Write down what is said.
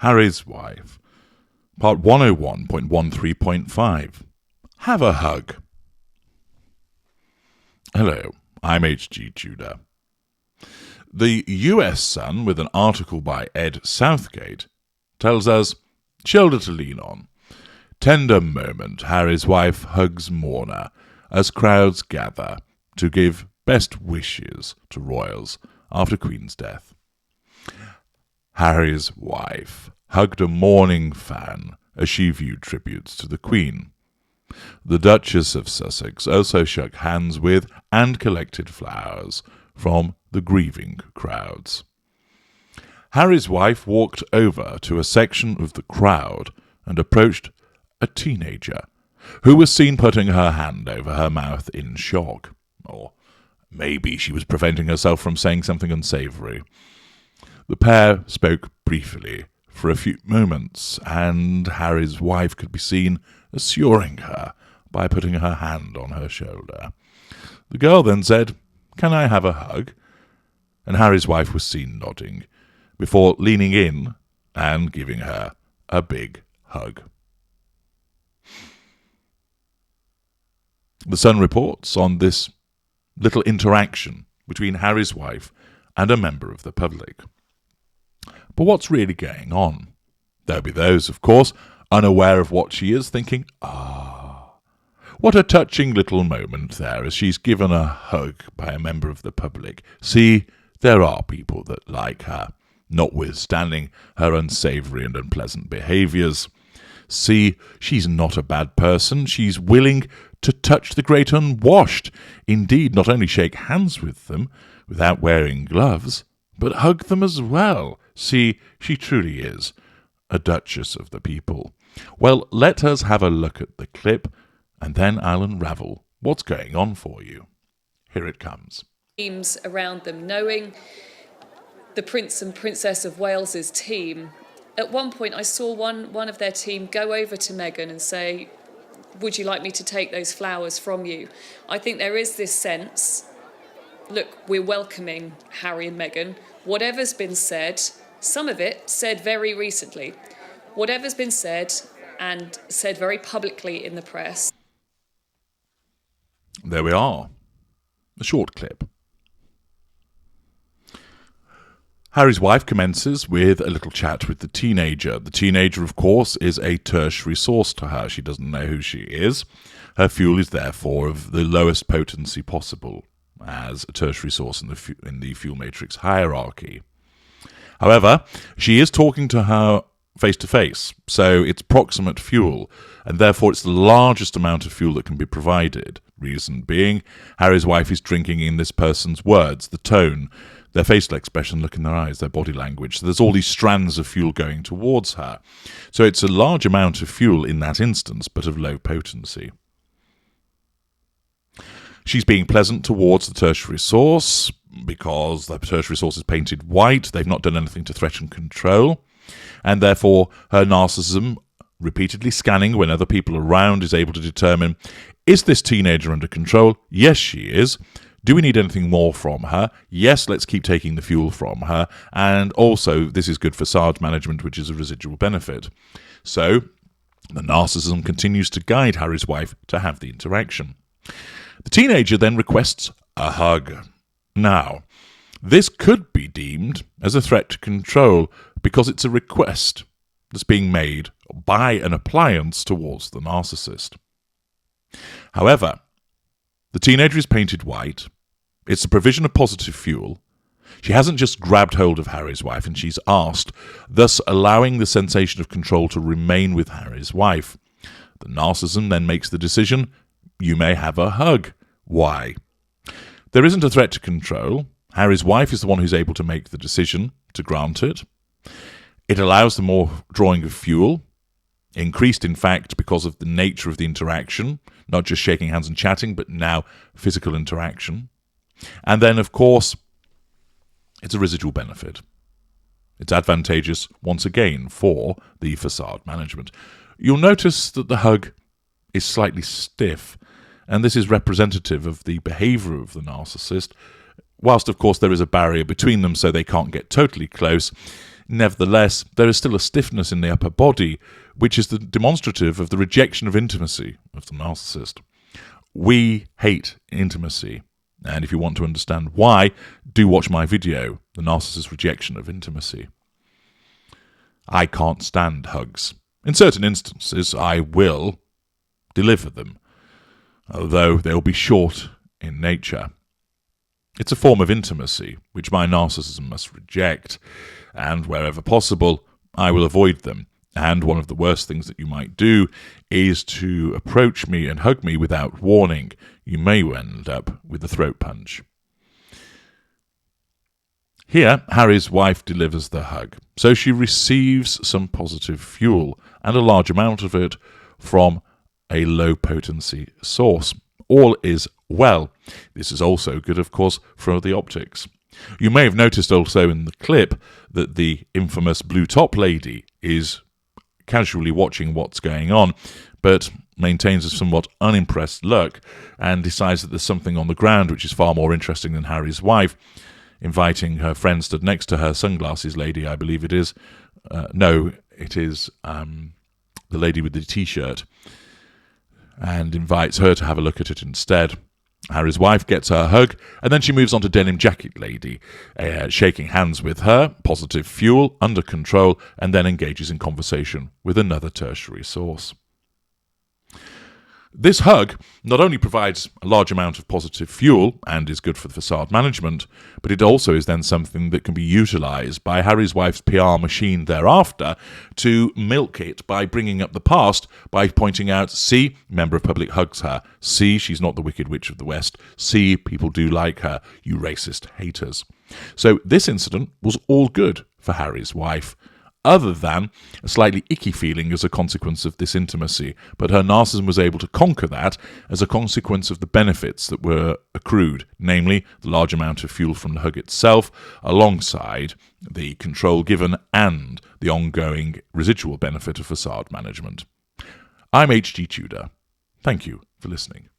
Harry's wife. Part 101.13.5. Have a hug. Hello, I'm H.G. Tudor. The US Sun, with an article by Ed Southgate, tells us, shoulder to lean on. Tender moment, Harry's wife hugs mourner as crowds gather to give best wishes to royals after Queen's death. Harry's wife hugged a mourning fan as she viewed tributes to the Queen. The Duchess of Sussex also shook hands with and collected flowers from the grieving crowds. Harry's wife walked over to a section of the crowd and approached a teenager who was seen putting her hand over her mouth in shock. Or maybe she was preventing herself from saying something unsavory. The pair spoke briefly for a few moments, and Harry's wife could be seen assuring her by putting her hand on her shoulder. The girl then said, "Can I have a hug?" And Harry's wife was seen nodding, before leaning in and giving her a big hug. The Sun reports on this little interaction between Harry's wife and a member of the public. But what's really going on? There'll be those, of course, unaware of what she is, thinking, what a touching little moment there as she's given a hug by a member of the public. See, there are people that like her, notwithstanding her unsavoury and unpleasant behaviours. See, she's not a bad person. She's willing to touch the great unwashed. Indeed, not only shake hands with them without wearing gloves, but hug them as well. See, she truly is a Duchess of the people. Well, let us have a look at the clip, and then I'll unravel what's going on for you. Here it comes. Teams around them, knowing the Prince and Princess of Wales's team. At one point, I saw one of their team go over to Meghan and say, "Would you like me to take those flowers from you?" I think there is this sense, look, we're welcoming Harry and Meghan. Whatever's been said, some of it said very recently, whatever's been said and said very publicly in the press. There we are. A short clip. Harry's wife commences with a little chat with the teenager. The teenager, of course, is a tertiary source to her. She doesn't know who she is. Her fuel is therefore of the lowest potency possible as a tertiary source in the fuel matrix hierarchy. However, she is talking to her face-to-face, so it's proximate fuel, and therefore it's the largest amount of fuel that can be provided. Reason being, Harry's wife is drinking in this person's words, the tone, their facial expression, look in their eyes, their body language. So there's all these strands of fuel going towards her. So it's a large amount of fuel in that instance, but of low potency. She's being pleasant towards the tertiary source because the tertiary source is painted white. They've not done anything to threaten control. And therefore, her narcissism, repeatedly scanning when other people are around, is able to determine, is this teenager under control? Yes, she is. Do we need anything more from her? Yes, let's keep taking the fuel from her. And also, this is good facade management, which is a residual benefit. So, the narcissism continues to guide Harry's wife to have the interaction. The teenager then requests a hug. Now, this could be deemed as a threat to control because it's a request that's being made by an appliance towards the narcissist. However, the teenager is painted white. It's the provision of positive fuel. She hasn't just grabbed hold of Harry's wife and she's asked, thus allowing the sensation of control to remain with Harry's wife. The narcissism then makes the decision, you may have a hug. Why? There isn't a threat to control. Harry's wife is the one who's able to make the decision to grant it. It allows the more drawing of fuel, increased in fact because of the nature of the interaction, not just shaking hands and chatting, but now physical interaction. And then, of course, it's a residual benefit. It's advantageous, once again, for the facade management. You'll notice that the hug is slightly stiff, and this is representative of the behaviour of the narcissist, whilst, of course, there is a barrier between them so they can't get totally close. Nevertheless, there is still a stiffness in the upper body, which is the demonstrative of the rejection of intimacy of the narcissist. We hate intimacy, and if you want to understand why, do watch my video, The Narcissist's Rejection of Intimacy. I can't stand hugs. In certain instances, I will deliver them, although they'll be short in nature. It's a form of intimacy, which my narcissism must reject, and wherever possible, I will avoid them. And one of the worst things that you might do is to approach me and hug me without warning. You may end up with a throat punch. Here, Harry's wife delivers the hug, so she receives some positive fuel, and a large amount of it from a low-potency source. All is well. This is also good, of course, for the optics. You may have noticed also in the clip that the infamous blue top lady is casually watching what's going on, but maintains a somewhat unimpressed look and decides that there's something on the ground which is far more interesting than Harry's wife, inviting her friend stood next to her, sunglasses lady, I believe it is. No, it is the lady with the T-shirt, and invites her to have a look at it instead. Harry's wife gets her hug, and then she moves on to denim jacket lady, shaking hands with her, positive fuel, under control, and then engages in conversation with another tertiary source. This hug not only provides a large amount of positive fuel and is good for the facade management, but it also is then something that can be utilised by Harry's wife's PR machine thereafter to milk it by bringing up the past, by pointing out, see, member of public hugs her, see, she's not the Wicked Witch of the West, see, people do like her, you racist haters. So this incident was all good for Harry's wife, other than a slightly icky feeling as a consequence of this intimacy, but her narcissism was able to conquer that as a consequence of the benefits that were accrued, namely the large amount of fuel from the hug itself, alongside the control given and the ongoing residual benefit of facade management. I'm H.G. Tudor. Thank you for listening.